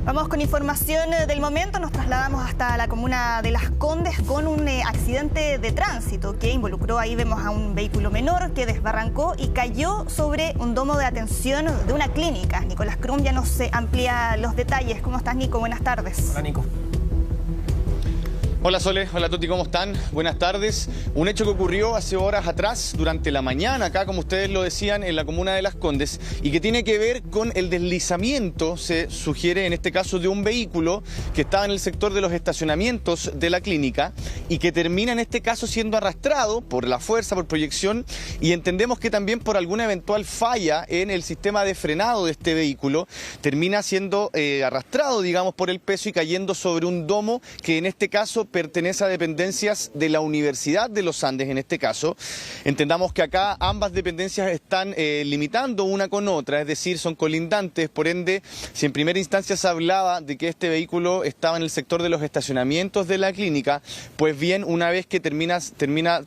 Vamos con información del momento. Nos trasladamos hasta la comuna de Las Condes con un accidente de tránsito que involucró, ahí vemos a un vehículo menor que desbarrancó y cayó sobre un domo de atención de una clínica. Nicolás Crum ya nos amplía los detalles. ¿Cómo estás, Nico? Buenas tardes. Hola, Nico. Hola Sole, hola Toti, ¿cómo están? Buenas tardes. Un hecho que ocurrió hace horas atrás, durante la mañana, acá como ustedes lo decían, en la comuna de Las Condes, y que tiene que ver con el deslizamiento, se sugiere en este caso, de un vehículo que estaba en el sector de los estacionamientos de la clínica y que termina en este caso siendo arrastrado por la fuerza, por proyección, y entendemos que también por alguna eventual falla en el sistema de frenado de este vehículo, termina siendo arrastrado, digamos, por el peso y cayendo sobre un domo que en este caso pertenece a dependencias de la Universidad de los Andes, en este caso. Entendamos que acá ambas dependencias están limitando una con otra, es decir, son colindantes, por ende, si en primera instancia se hablaba de que este vehículo estaba en el sector de los estacionamientos de la clínica, pues bien, una vez que termina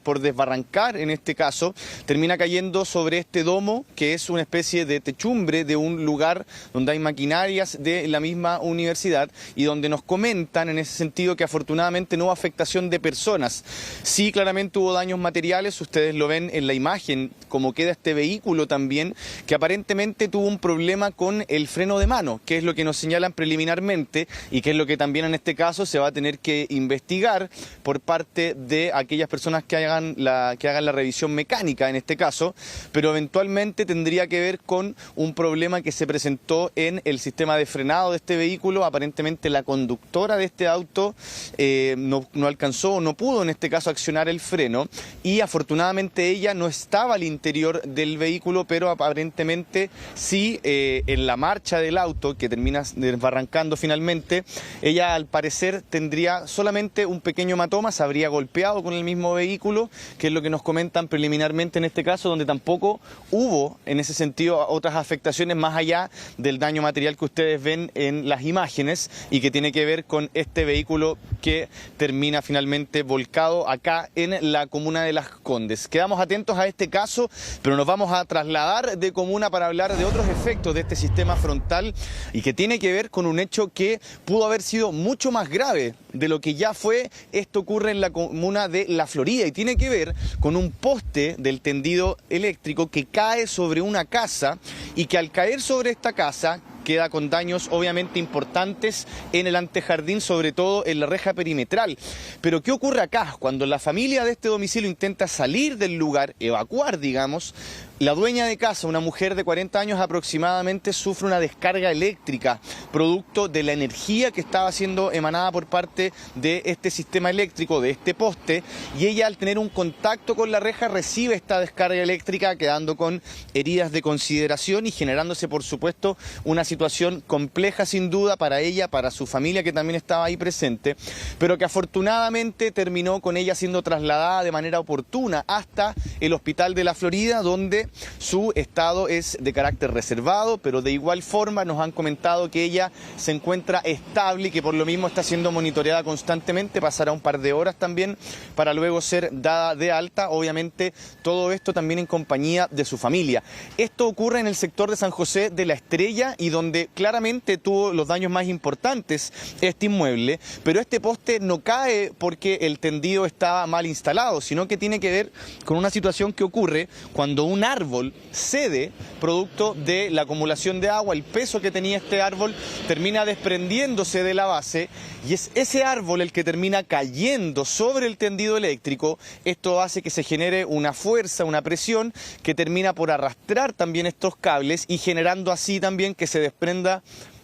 por desbarrancar, en este caso, termina cayendo sobre este domo, que es una especie de techumbre de un lugar donde hay maquinarias de la misma universidad y donde nos comentan en ese sentido que afortunadamente no hubo afectación de personas. Sí, claramente hubo daños materiales, ustedes lo ven en la imagen, como queda este vehículo también, que aparentemente tuvo un problema con el freno de mano, que es lo que nos señalan preliminarmente y que es lo que también en este caso se va a tener que investigar por parte de aquellas personas que hagan la revisión mecánica en este caso, pero eventualmente tendría que ver con un problema que se presentó en el sistema de frenado de este vehículo. Aparentemente la conductora de este auto no alcanzó o no pudo en este caso accionar el freno y afortunadamente ella no estaba al interior del vehículo, pero aparentemente sí en la marcha del auto que termina desbarrancando finalmente, ella al parecer tendría solamente un pequeño hematoma, se habría golpeado con el mismo vehículo, que es lo que nos comentan preliminarmente en este caso, donde tampoco hubo en ese sentido otras afectaciones más allá del daño material que ustedes ven en las imágenes y que tiene que ver con este vehículo que termina finalmente volcado acá en la comuna de Las Condes. Quedamos atentos a este caso, pero nos vamos a trasladar de comuna para hablar de otros efectos de este sistema frontal y que tiene que ver con un hecho que pudo haber sido mucho más grave de lo que ya fue. Esto ocurre en la comuna de La Florida y tiene que ver con un poste del tendido eléctrico que cae sobre una casa y que al caer sobre esta casa queda con daños obviamente importantes en el antejardín, sobre todo en la reja perimetral. Pero ¿qué ocurre acá? Cuando la familia de este domicilio intenta salir del lugar, evacuar, digamos, la dueña de casa, una mujer de 40 años aproximadamente, sufre una descarga eléctrica, producto de la energía que estaba siendo emanada por parte de este sistema eléctrico, de este poste, y ella al tener un contacto con la reja recibe esta descarga eléctrica, quedando con heridas de consideración y generándose, por supuesto, una situación compleja sin duda para ella, para su familia que también estaba ahí presente, pero que afortunadamente terminó con ella siendo trasladada de manera oportuna hasta el hospital de La Florida, donde su estado es de carácter reservado, pero de igual forma nos han comentado que ella se encuentra estable y que por lo mismo está siendo monitoreada constantemente. Pasará un par de horas también para luego ser dada de alta, obviamente todo esto también en compañía de su familia. Esto ocurre en el sector de San José de la Estrella y donde claramente tuvo los daños más importantes este inmueble, pero este poste no cae porque el tendido estaba mal instalado, sino que tiene que ver con una situación que ocurre cuando un árbol cede producto de la acumulación de agua. El peso que tenía este árbol termina desprendiéndose de la base y es ese árbol el que termina cayendo sobre el tendido eléctrico. Esto hace que se genere una fuerza, una presión que termina por arrastrar también estos cables y generando así también que se desprenda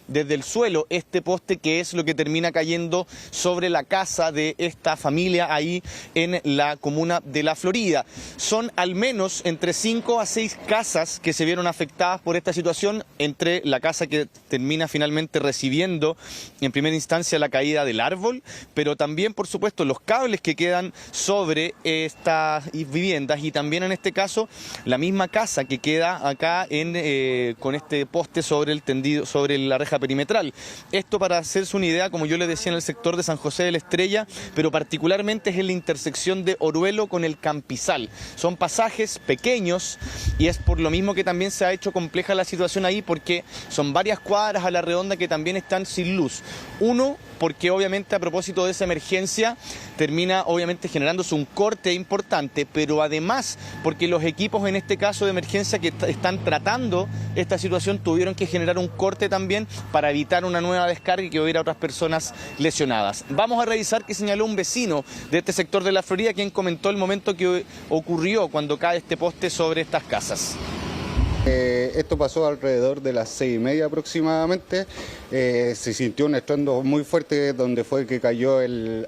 desde el suelo este poste, que es lo que termina cayendo sobre la casa de esta familia ahí en la comuna de La Florida. Son al menos entre 5 a 6 casas que se vieron afectadas por esta situación, entre la casa que termina finalmente recibiendo en primera instancia la caída del árbol, pero también por supuesto los cables que quedan sobre estas viviendas y también en este caso la misma casa que queda acá con este poste sobre el tendido, sobre la reja franja perimetral. Esto, para hacerse una idea, como yo les decía, en el sector de San José de la Estrella, pero particularmente es en la intersección de Oruelo con el Campizal. Son pasajes pequeños y es por lo mismo que también se ha hecho compleja la situación ahí, porque son varias cuadras a la redonda que también están sin luz. Uno, porque obviamente a propósito de esa emergencia termina obviamente generándose un corte importante, pero además porque los equipos en este caso de emergencia que están tratando esta situación tuvieron que generar un corte también para evitar una nueva descarga y que hubiera otras personas lesionadas. Vamos a revisar qué señaló un vecino de este sector de la Florida, quien comentó el momento que ocurrió cuando cae este poste sobre estas casas. Esto pasó alrededor de las 6:30 aproximadamente. Se sintió un estruendo muy fuerte donde fue que cayó el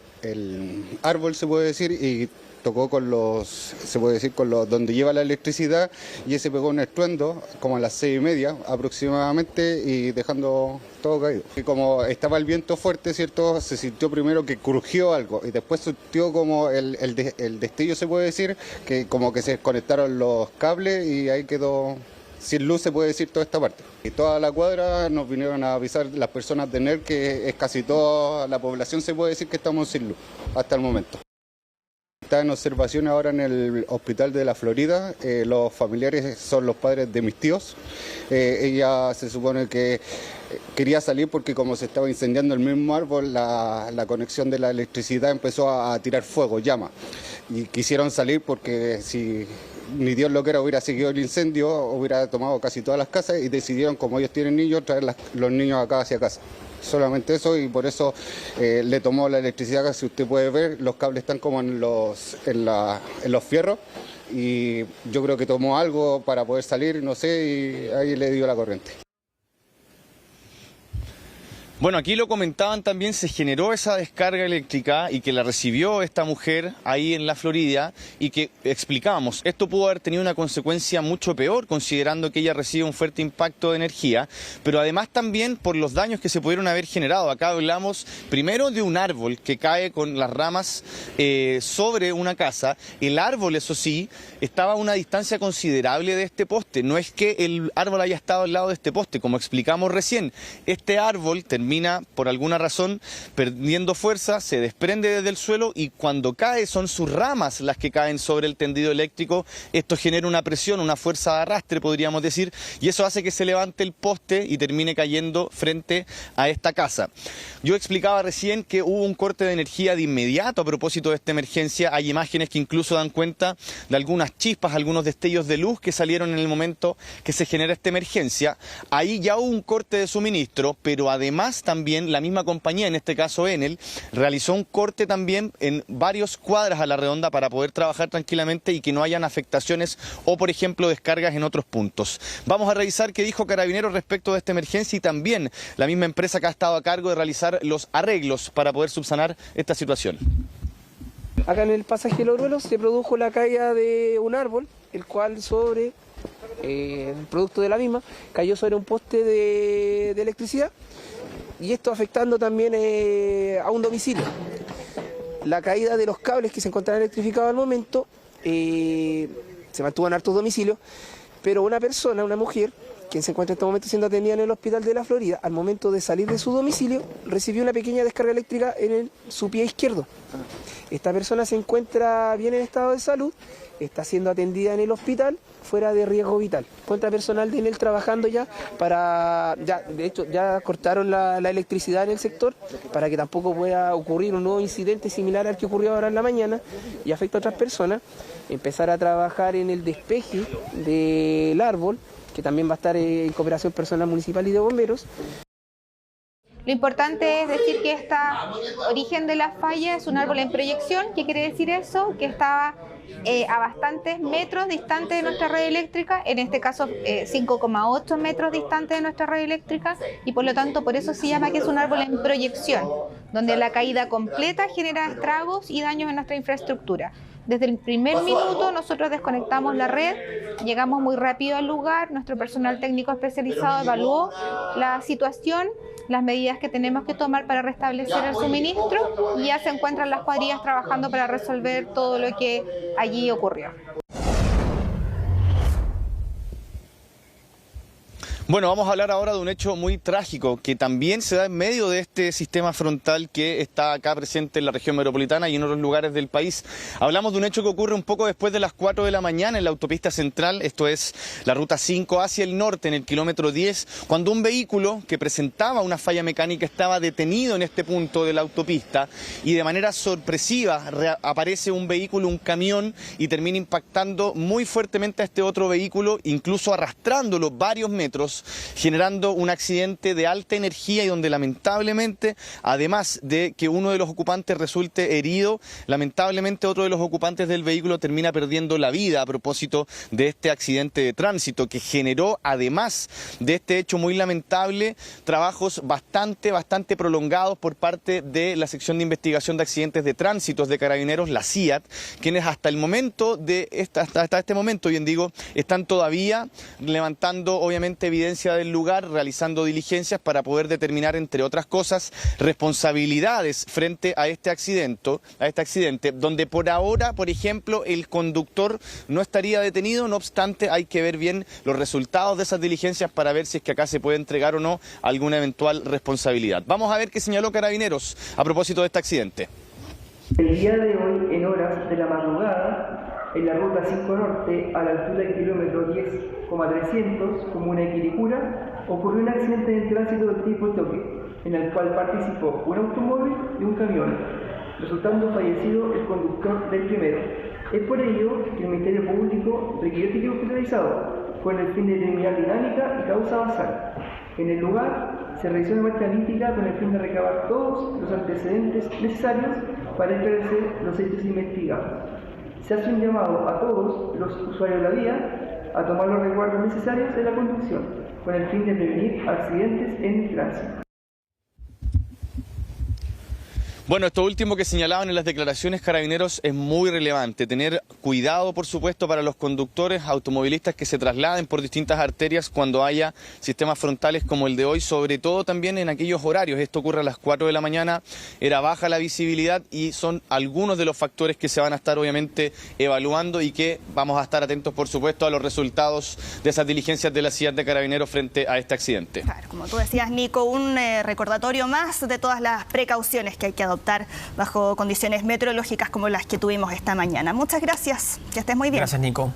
árbol, se puede decir, y tocó con donde lleva la electricidad, y ese pegó un estruendo como a las 6:30 aproximadamente y dejando todo caído. Y como estaba el viento fuerte, ¿cierto? Se sintió primero que crujió algo y después sintió como el destello, se puede decir, que como que se desconectaron los cables y ahí quedó sin luz, se puede decir, toda esta parte. Y toda la cuadra nos vinieron a avisar las personas de NER, que es casi toda la población, se puede decir, que estamos sin luz hasta el momento. Está en observación ahora en el hospital de la Florida. Los familiares son los padres de mis tíos. Ella se supone que quería salir porque como se estaba incendiando el mismo árbol, la conexión de la electricidad empezó a tirar fuego, llama. Y quisieron salir porque si ni Dios lo quiera hubiera seguido el incendio, hubiera tomado casi todas las casas, y decidieron, como ellos tienen niños, traer los niños acá hacia casa. Solamente eso, y por eso le tomó la electricidad. Si usted puede ver, los cables están como en los fierros, y yo creo que tomó algo para poder salir, no sé, y ahí le dio la corriente. Bueno, aquí lo comentaban también, se generó esa descarga eléctrica y que la recibió esta mujer ahí en la Florida, y que explicábamos, esto pudo haber tenido una consecuencia mucho peor considerando que ella recibe un fuerte impacto de energía, pero además también por los daños que se pudieron haber generado. Acá hablamos primero de un árbol que cae con las ramas sobre una casa. El árbol, eso sí, estaba a una distancia considerable de este poste. No es que el árbol haya estado al lado de este poste, como explicamos recién. Este árbol termina por alguna razón perdiendo fuerza, se desprende desde el suelo, y cuando cae son sus ramas las que caen sobre el tendido eléctrico. Esto genera una presión, una fuerza de arrastre, podríamos decir, y eso hace que se levante el poste y termine cayendo frente a esta casa. Yo explicaba recién que hubo un corte de energía de inmediato a propósito de esta emergencia. Hay imágenes que incluso dan cuenta de algunas chispas, algunos destellos de luz que salieron en el momento que se genera esta emergencia. Ahí ya hubo un corte de suministro, pero además también la misma compañía, en este caso Enel, realizó un corte también en varios cuadras a la redonda para poder trabajar tranquilamente y que no hayan afectaciones o, por ejemplo, descargas en otros puntos. Vamos a revisar qué dijo Carabineros respecto de esta emergencia, y también la misma empresa que ha estado a cargo de realizar los arreglos para poder subsanar esta situación. Acá en el pasaje del Oruelo se produjo la caída de un árbol, el cual el producto de la misma cayó sobre un poste de electricidad, y esto afectando también a un domicilio. La caída de los cables que se encontraban electrificados al momento se mantuvo en hartos domicilios, pero una persona, una mujer, quien se encuentra en este momento siendo atendida en el hospital de la Florida, al momento de salir de su domicilio, recibió una pequeña descarga eléctrica en su pie izquierdo. Esta persona se encuentra bien en estado de salud, está siendo atendida en el hospital fuera de riesgo vital. Cuenta personal de Enel trabajando de hecho ya cortaron la electricidad en el sector para que tampoco pueda ocurrir un nuevo incidente similar al que ocurrió ahora en la mañana y afecta a otras personas. Empezar a trabajar en el despeje del árbol, que también va a estar en cooperación personal municipal y de bomberos. Lo importante es decir que este origen de la falla es un árbol en proyección. ¿Qué quiere decir eso? Que estaba a bastantes metros distante de nuestra red eléctrica, en este caso 5,8 metros distante de nuestra red eléctrica, y por lo tanto por eso se llama que es un árbol en proyección, donde la caída completa genera estragos y daños en nuestra infraestructura. Desde el primer minuto nosotros desconectamos la red, llegamos muy rápido al lugar, nuestro personal técnico especializado evaluó la situación, las medidas que tenemos que tomar para restablecer el suministro, y ya se encuentran las cuadrillas trabajando para resolver todo lo que allí ocurrió. Bueno, vamos a hablar ahora de un hecho muy trágico que también se da en medio de este sistema frontal que está acá presente en la región metropolitana y en otros lugares del país. Hablamos de un hecho que ocurre un poco después de las 4 de la mañana en la autopista central, esto es la ruta 5 hacia el norte en el kilómetro 10, cuando un vehículo que presentaba una falla mecánica estaba detenido en este punto de la autopista y de manera sorpresiva aparece un vehículo, un camión, y termina impactando muy fuertemente a este otro vehículo, incluso arrastrándolo varios metros, generando un accidente de alta energía y donde lamentablemente, además de que uno de los ocupantes resulte herido, lamentablemente otro de los ocupantes del vehículo termina perdiendo la vida a propósito de este accidente de tránsito que generó, además de este hecho muy lamentable, trabajos bastante prolongados por parte de la sección de investigación de accidentes de tránsito de Carabineros, la CIAT, quienes hasta este momento, bien digo, están todavía levantando obviamente evidencia del lugar, realizando diligencias para poder determinar, entre otras cosas, responsabilidades frente a este accidente, donde por ahora, por ejemplo, el conductor no estaría detenido. No obstante, hay que ver bien los resultados de esas diligencias para ver si es que acá se puede entregar o no alguna eventual responsabilidad. Vamos a ver qué señaló Carabineros a propósito de este accidente. El día de hoy, en horas de la madrugada, en la ruta 5 Norte, a la altura del kilómetro 10,300, comuna de Quilicura, ocurrió un accidente de tránsito del tipo choque, en el cual participó un automóvil y un camión, resultando fallecido el conductor del primero. Es por ello que el Ministerio Público requirió equipo especializado con el fin de determinar dinámica y causa basal. En el lugar se realizó una muestra analítica con el fin de recabar todos los antecedentes necesarios para esclarecer los hechos investigados. Se hace un llamado a todos los usuarios de la vía a tomar los resguardos necesarios de la conducción, con el fin de prevenir accidentes en el tránsito. Bueno, esto último que señalaban en las declaraciones Carabineros es muy relevante. Tener cuidado, por supuesto, para los conductores, automovilistas que se trasladen por distintas arterias cuando haya sistemas frontales como el de hoy, sobre todo también en aquellos horarios. Esto ocurre a las 4 de la mañana, era baja la visibilidad y son algunos de los factores que se van a estar obviamente evaluando y que vamos a estar atentos, por supuesto, a los resultados de esas diligencias de la CIAT de Carabineros frente a este accidente. Claro, como tú decías, Nico, un recordatorio más de todas las precauciones que hay que adoptar bajo condiciones meteorológicas como las que tuvimos esta mañana. Muchas gracias, que estés muy bien. Gracias, Nico.